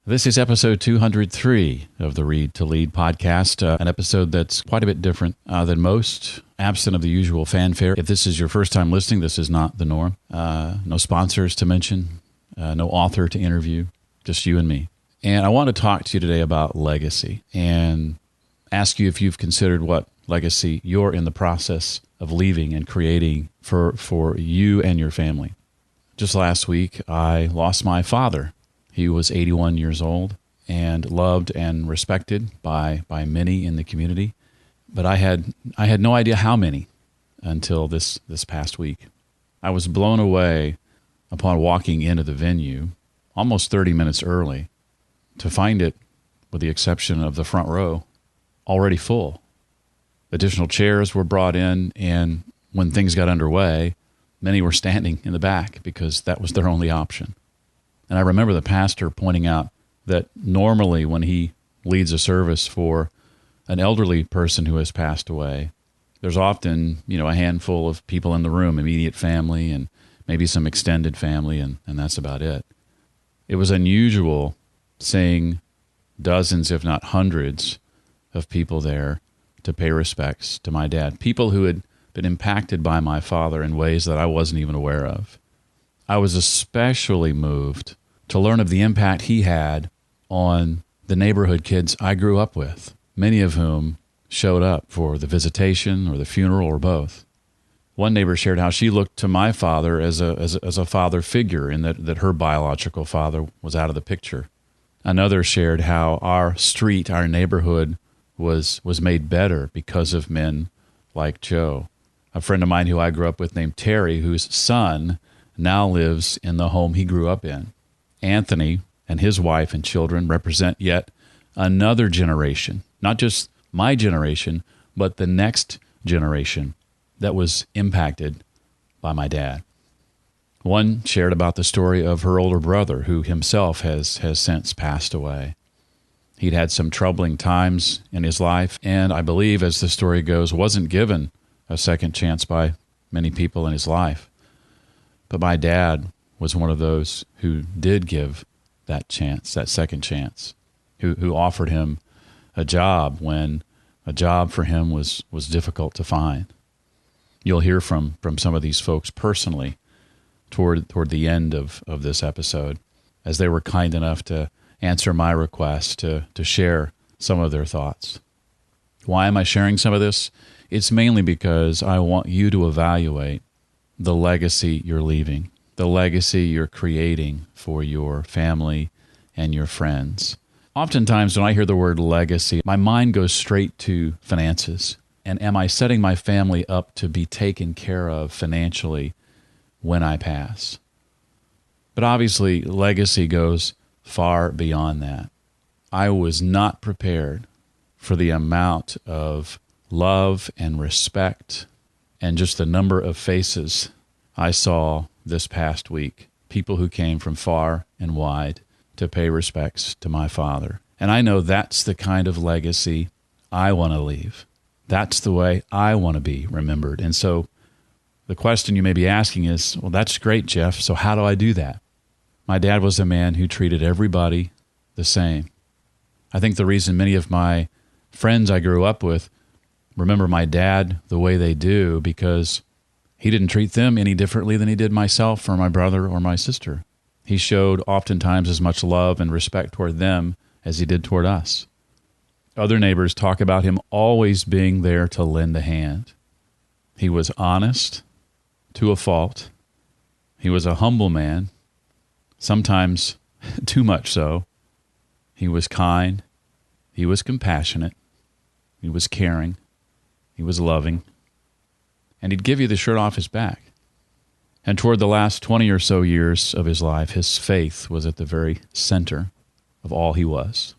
This is episode 203 of the Read to Lead podcast, an episode that's quite a bit different than most, absent of the usual fanfare. If this is your first time listening, this is not the norm. No sponsors to mention, no author to interview, just you and me. And I want to talk to you today about legacy and ask you if you've considered what legacy you're in the process of leaving and creating for you and your family. Just last week, I lost my father. He was 81 years old and loved and respected by many in the community. But I had no idea how many until this past week. I was blown away upon walking into the venue almost 30 minutes early to find it, with the exception of the front row, already full. Additional chairs were brought in, and when things got underway, many were standing in the back because that was their only option. And I remember the pastor pointing out that normally when he leads a service for an elderly person who has passed away, there's often, a handful of people in the room, immediate family and maybe some extended family, and that's about it. It was unusual seeing dozens, if not hundreds, of people there to pay respects to my dad, people who had been impacted by my father in ways that I wasn't even aware of. I was especially moved to learn of the impact he had on the neighborhood kids I grew up with, many of whom showed up for the visitation or the funeral or both. One neighbor shared how she looked to my father as a father figure, in that her biological father was out of the picture. Another shared how our street, our neighborhood, was made better because of men like Joe. A friend of mine who I grew up with named Terry, whose son now lives in the home he grew up in. Anthony and his wife and children represent yet another generation, not just my generation, but the next generation that was impacted by my dad. One shared about the story of her older brother, who himself has since passed away. He'd had some troubling times in his life, and I believe, as the story goes, wasn't given a second chance by many people in his life. But my dad was one of those who did give that chance, that second chance, who offered him a job when a job for him was difficult to find. You'll hear from some of these folks personally toward the end of this episode, as they were kind enough to answer my request to share some of their thoughts. Why am I sharing some of this? It's mainly because I want you to evaluate the legacy you're leaving, the legacy you're creating for your family and your friends. Oftentimes when I hear the word legacy, my mind goes straight to finances. And am I setting my family up to be taken care of financially when I pass? But obviously, legacy goes far beyond that. I was not prepared for the amount of love and respect and just the number of faces I saw this past week, people who came from far and wide to pay respects to my father. And I know that's the kind of legacy I want to leave. That's the way I want to be remembered. And so the question you may be asking is, well, that's great, Jeff, so how do I do that? My dad was a man who treated everybody the same. I think the reason many of my friends I grew up with remember my dad the way they do, because he didn't treat them any differently than he did myself or my brother or my sister. He showed oftentimes as much love and respect toward them as he did toward us. Other neighbors talk about him always being there to lend a hand. He was honest to a fault. He was a humble man, sometimes too much so. He was kind. He was compassionate. He was caring. He was loving. And he'd give you the shirt off his back. And toward the last 20 or so years of his life, his faith was at the very center of all he was.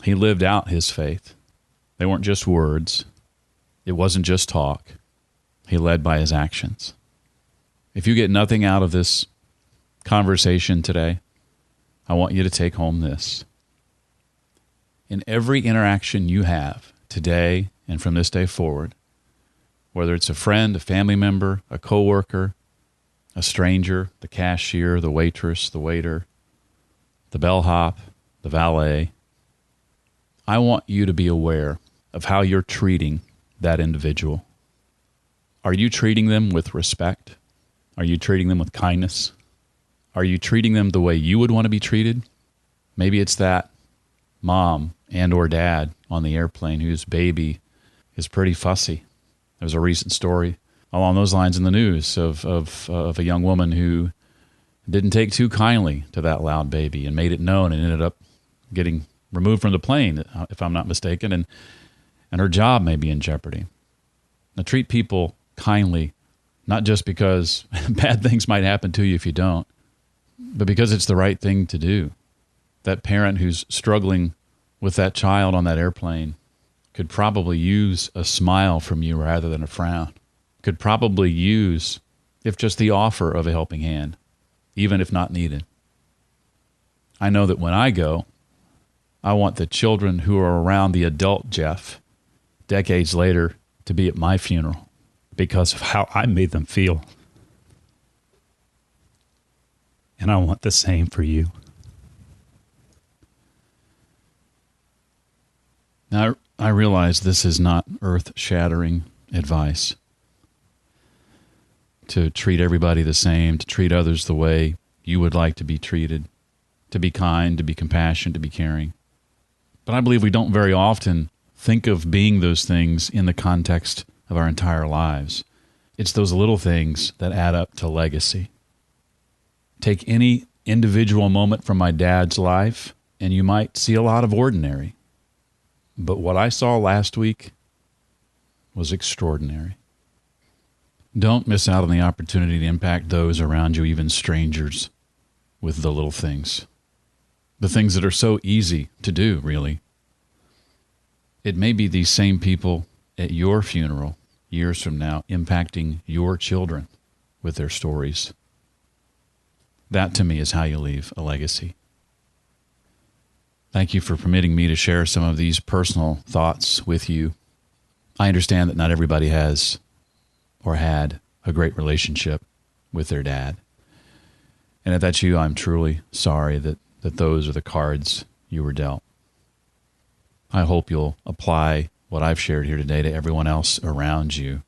He lived out his faith. They weren't just words. It wasn't just talk. He led by his actions. If you get nothing out of this conversation today, I want you to take home this. In every interaction you have today and from this day forward, whether it's a friend, a family member, a coworker, a stranger, the cashier, the waitress, the waiter, the bellhop, the valet. I want you to be aware of how you're treating that individual. Are you treating them with respect? Are you treating them with kindness? Are you treating them the way you would want to be treated? Maybe it's that mom and or dad on the airplane whose baby is pretty fussy. There was a recent story along those lines in the news of a young woman who didn't take too kindly to that loud baby and made it known and ended up getting removed from the plane, if I'm not mistaken, and her job may be in jeopardy. Now, treat people kindly, not just because bad things might happen to you if you don't, but because it's the right thing to do. That parent who's struggling with that child on that airplane could probably use a smile from you rather than a frown. Could probably use, if just the offer of a helping hand, even if not needed. I know that when I go, I want the children who are around the adult Jeff decades later to be at my funeral because of how I made them feel. And I want the same for you. Now, I realize this is not earth-shattering advice to treat everybody the same, to treat others the way you would like to be treated, to be kind, to be compassionate, to be caring. But I believe we don't very often think of being those things in the context of our entire lives. It's those little things that add up to legacy. Take any individual moment from my dad's life, and you might see a lot of ordinary. But what I saw last week was extraordinary. Don't miss out on the opportunity to impact those around you, even strangers, with the little things. The things that are so easy to do, really. It may be these same people at your funeral years from now impacting your children with their stories. That, to me, is how you leave a legacy. Thank you for permitting me to share some of these personal thoughts with you. I understand that not everybody has or had a great relationship with their dad. And if that's you, I'm truly sorry that those are the cards you were dealt. I hope you'll apply what I've shared here today to everyone else around you,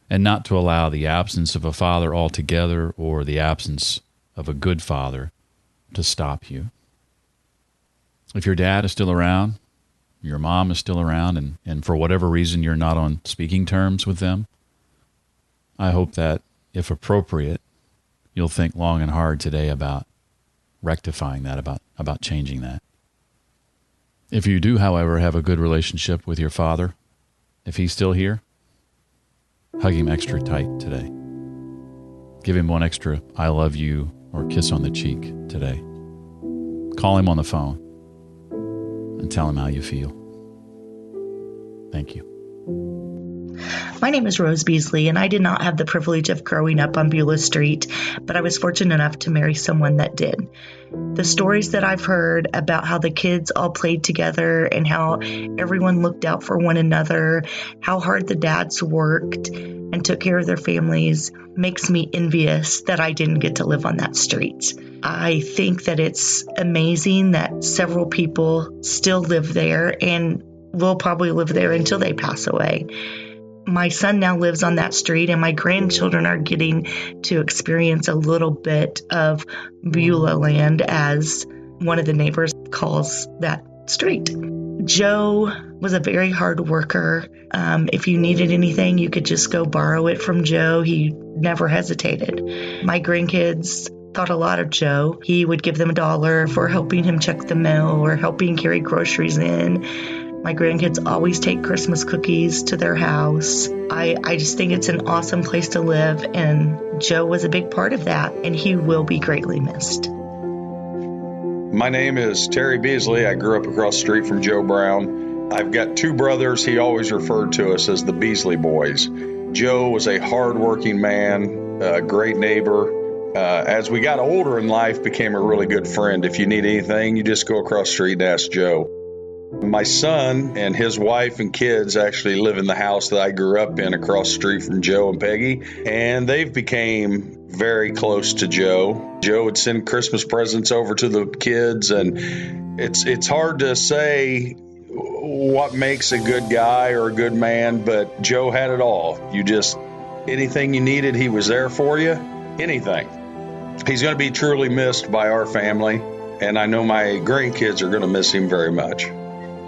and not to allow the absence of a father altogether or the absence of a good father to stop you. If your dad is still around, your mom is still around, and for whatever reason you're not on speaking terms with them, I hope that, if appropriate, you'll think long and hard today about rectifying that, about changing that. If you do, however, have a good relationship with your father, if he's still here, hug him extra tight today. Give him one extra I love you or kiss on the cheek today. Call him on the phone and tell him how you feel. Thank you. My name is Rose Beasley, and I did not have the privilege of growing up on Beulah Street, but I was fortunate enough to marry someone that did. The stories that I've heard about how the kids all played together and how everyone looked out for one another, how hard the dads worked and took care of their families, makes me envious that I didn't get to live on that street. I think that it's amazing that several people still live there and will probably live there until they pass away. My son now lives on that street, and my grandchildren are getting to experience a little bit of Beulah land, as one of the neighbors calls that street. Joe was a very hard worker. If you needed anything, you could just go borrow it from Joe. He never hesitated. My grandkids thought a lot of Joe. He would give them $1 for helping him check the mail or helping carry groceries in. My grandkids always take Christmas cookies to their house. I just think it's an awesome place to live, and Joe was a big part of that, and he will be greatly missed. My name is Terry Beasley. I grew up across the street from Joe Brown. I've got two brothers. He always referred to us as the Beasley boys. Joe was a hardworking man, a great neighbor. As we got older in life, became a really good friend. If you need anything, you just go across the street and ask Joe. My son and his wife and kids actually live in the house that I grew up in across the street from Joe and Peggy, and they've became very close to Joe. Joe would send Christmas presents over to the kids, and it's hard to say what makes a good guy or a good man, but Joe had it all. Anything you needed, he was there for you. Anything. He's going to be truly missed by our family, and I know my grandkids are going to miss him very much.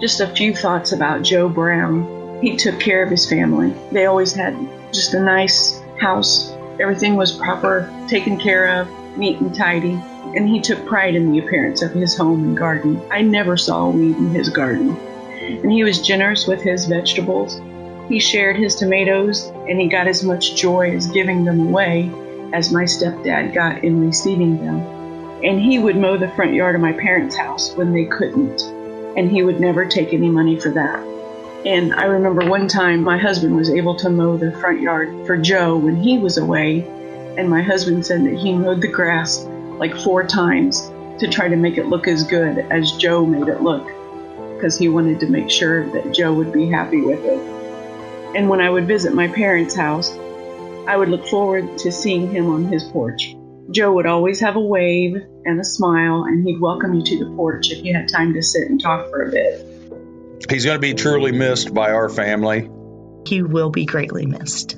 Just a few thoughts about Joe Brown. He took care of his family. They always had just a nice house. Everything was proper, taken care of, neat and tidy. And he took pride in the appearance of his home and garden. I never saw a weed in his garden. And he was generous with his vegetables. He shared his tomatoes, and he got as much joy as giving them away as my stepdad got in receiving them. And he would mow the front yard of my parents' house when they couldn't. And he would never take any money for that. And I remember one time my husband was able to mow the front yard for Joe when he was away, and my husband said that he mowed the grass like 4 times to try to make it look as good as Joe made it look, because he wanted to make sure that Joe would be happy with it. And when I would visit my parents' house, I would look forward to seeing him on his porch. Joe would always have a wave and a smile, and he'd welcome you to the porch if you had time to sit and talk for a bit. He's going to be truly missed by our family. He will be greatly missed.